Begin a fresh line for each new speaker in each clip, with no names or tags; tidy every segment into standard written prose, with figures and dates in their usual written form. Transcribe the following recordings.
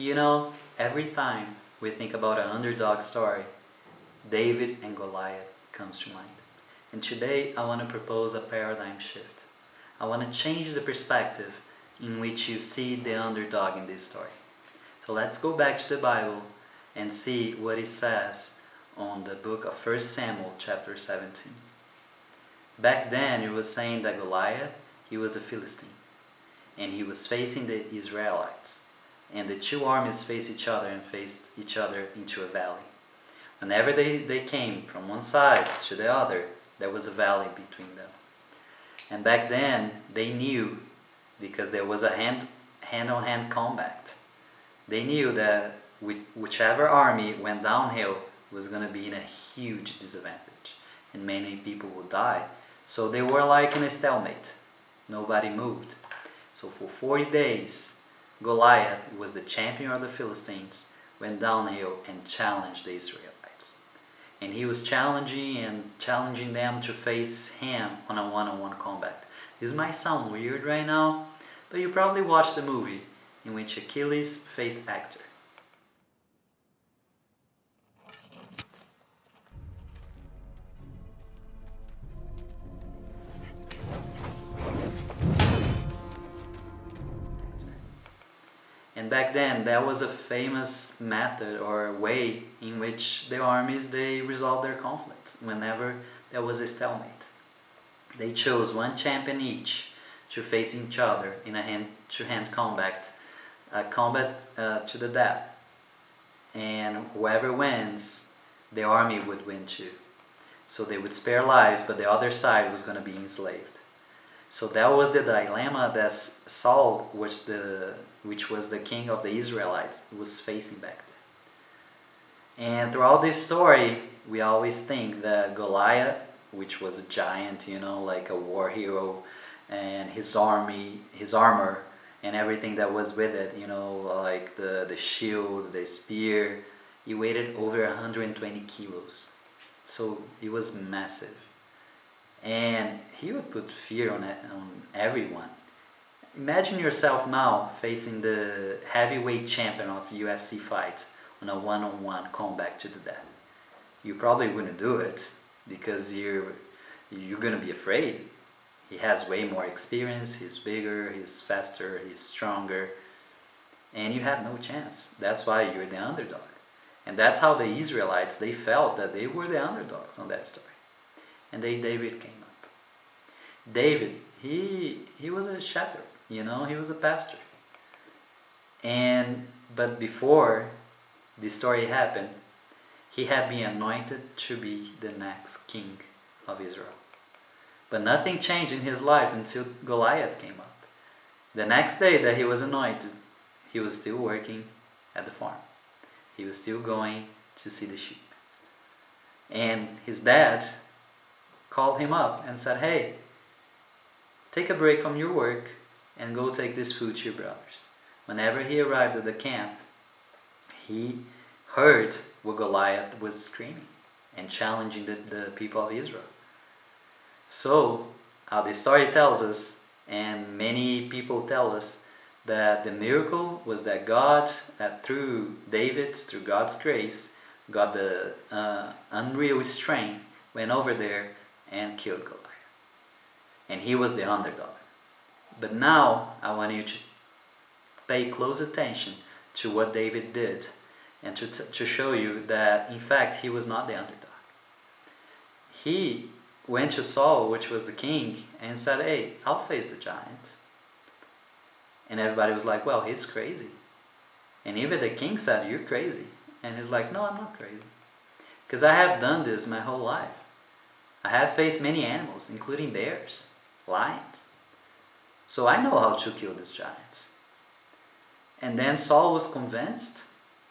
You know, every time we think about an underdog story, David and Goliath comes to mind. And today I want to propose a paradigm shift. I want to change the perspective in which you see the underdog in this story. So let's go back to the Bible and see what it says on the book of 1 Samuel chapter 17. Back then it was saying that Goliath, he was a Philistine and he was facing the Israelites. And the two armies faced each other and faced each other into a valley. Whenever they came from one side to the other, there was a valley between them. And back then, they knew, because there was a hand-on-hand combat, they knew that whichever army went downhill was going to be in a huge disadvantage, and many people would die. So they were like in a stalemate. Nobody moved. So for 40 days, Goliath, who was the champion of the Philistines, went downhill and challenged the Israelites. And he was challenging them to face him on a one-on-one combat. This might sound weird right now, but you probably watched the movie in which Achilles faced Hector. And back then, that was a famous method or way in which the armies, they resolved their conflicts whenever there was a stalemate. They chose one champion each to face each other in a hand-to-hand combat, to the death. And whoever wins, the army would win too. So they would spare lives, but the other side was going to be enslaved. So that was the dilemma that Saul, which was the king of the Israelites, was facing back then. And throughout this story, we always think that Goliath, which was a giant, like a war hero, and his armor, and everything that was with it, like the shield, the spear, he weighed over 120 kilos. So it was massive. And he would put fear on everyone. Imagine yourself now facing the heavyweight champion of UFC fight on a one-on-one combat to the death. You probably wouldn't do it because you're gonna be afraid. He has way more experience, he's bigger, he's faster, he's stronger, and you have no chance. That's why you're the underdog. And that's how the Israelites, they felt that they were the underdogs on that story. And David came up. David, he was a shepherd, he was a pastor. But before this story happened, he had been anointed to be the next king of Israel. But nothing changed in his life until Goliath came up. The next day that he was anointed, he was still working at the farm. He was still going to see the sheep. And his dad called him up and said, "Hey, take a break from your work and go take this food to your brothers." Whenever he arrived at the camp, he heard what Goliath was screaming and challenging the people of Israel. So, how the story tells us, and many people tell us, that the miracle was that God, through God's grace, got the unreal strength, went over there and killed Goliath. And he was the underdog. But now I want you to pay close attention to what David did and to show you that in fact he was not the underdog. He went to Saul, which was the king, and said, "Hey, I'll face the giant." And everybody was like, "Well, he's crazy." And even the king said, "You're crazy." And he's like, "No, I'm not crazy. Because I have done this my whole life. I have faced many animals, including bears, lions. So I know how to kill this giant." And then Saul was convinced,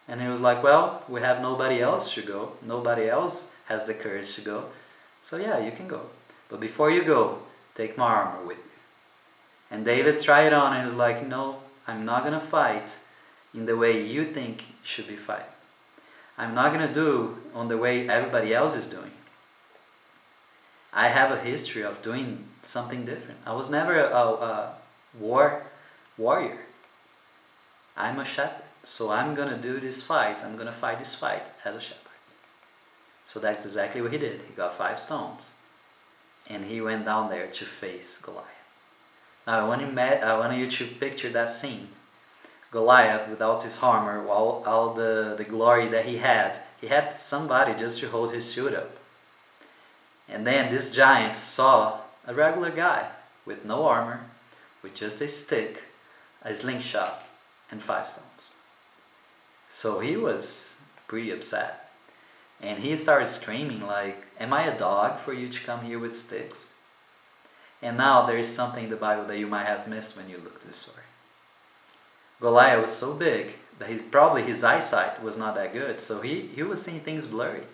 and he was like, "Well, we have nobody else to go. Nobody else has the courage to go. So yeah, you can go. But before you go, take my armor with you." And David tried it on and he was like, "No, I'm not going to fight in the way you think you should be fighting. I'm not going to do on the way everybody else is doing. I have a history of doing something different. I was never a warrior. I'm a shepherd. So I'm gonna do this fight, I'm gonna fight this fight as a shepherd. So that's exactly what he did. He got 5 stones and he went down there to face Goliath. Now I want you to picture that scene. Goliath, without his armor, all the glory that he had somebody just to hold his shield up. And then this giant saw a regular guy with no armor, with just a stick, a slingshot, and 5 stones. So he was pretty upset. And he started screaming like, "Am I a dog for you to come here with sticks?" And now there is something in the Bible that you might have missed when you look at this story. Goliath was so big that his eyesight was not that good, so he was seeing things blurry.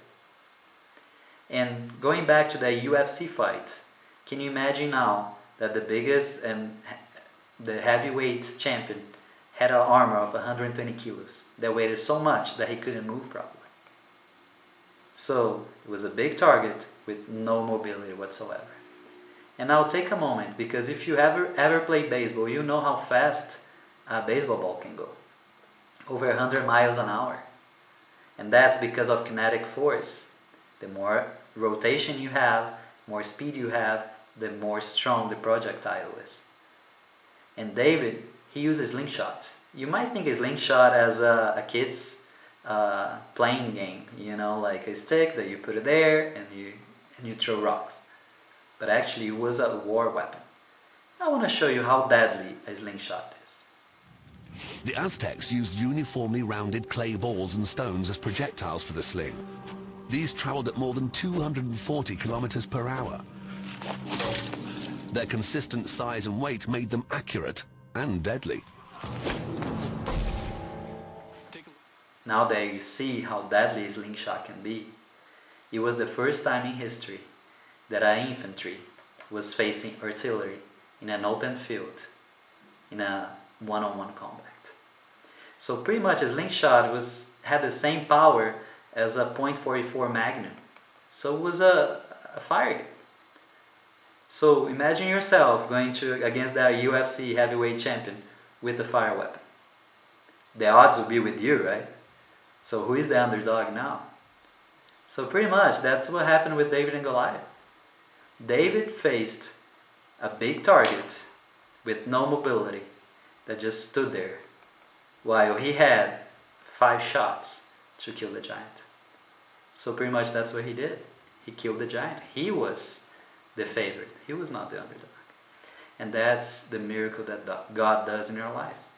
And going back to that UFC fight, can you imagine now that the biggest and the heavyweight champion had an armor of 120 kilos that weighed so much that he couldn't move properly? So it was a big target with no mobility whatsoever. And now take a moment, because if you ever played baseball, you know how fast a baseball ball can go. Over 100 miles an hour. And that's because of kinetic force. The more rotation you have, more speed you have, the more strong the projectile is. And David, he used a slingshot. You might think a slingshot as a kid's playing game, like a stick that you put it there and you throw rocks. But actually it was a war weapon. I want to show you how deadly a slingshot is.
The Aztecs used uniformly rounded clay balls and stones as projectiles for the sling. These traveled at more than 240 kilometers per hour. Their consistent size and weight made them accurate and deadly.
Now that you see how deadly a slingshot can be, it was the first time in history that an infantry was facing artillery in an open field in a one-on-one combat. So pretty much a slingshot had the same power as a .44 Magnum. So it was a fire gun. So imagine yourself going against that UFC heavyweight champion with a fire weapon. The odds will be with you, right? So who is the underdog now? So pretty much that's what happened with David and Goliath. David faced a big target with no mobility that just stood there, while he had 5 shots to kill the giant. So pretty much that's what he did. He killed the giant. He was the favorite. He was not the underdog. And that's the miracle that God does in our lives.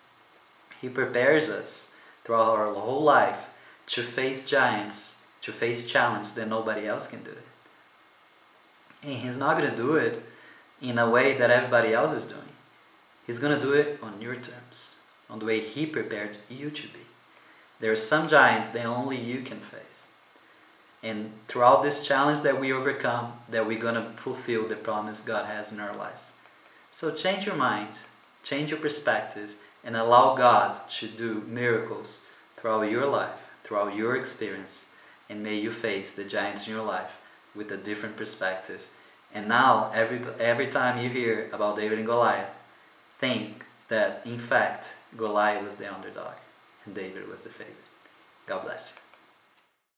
He prepares us throughout our whole life to face giants, to face challenges that nobody else can do it. And He's not going to do it in a way that everybody else is doing. He's going to do it on your terms, on the way He prepared you to be. There are some giants that only you can face. And throughout this challenge that we overcome, that we're going to fulfill the promise God has in our lives. So change your mind, change your perspective, and allow God to do miracles throughout your life, throughout your experience, and may you face the giants in your life with a different perspective. And now, every time you hear about David and Goliath, think that in fact Goliath was the underdog and David was the favorite. God bless you.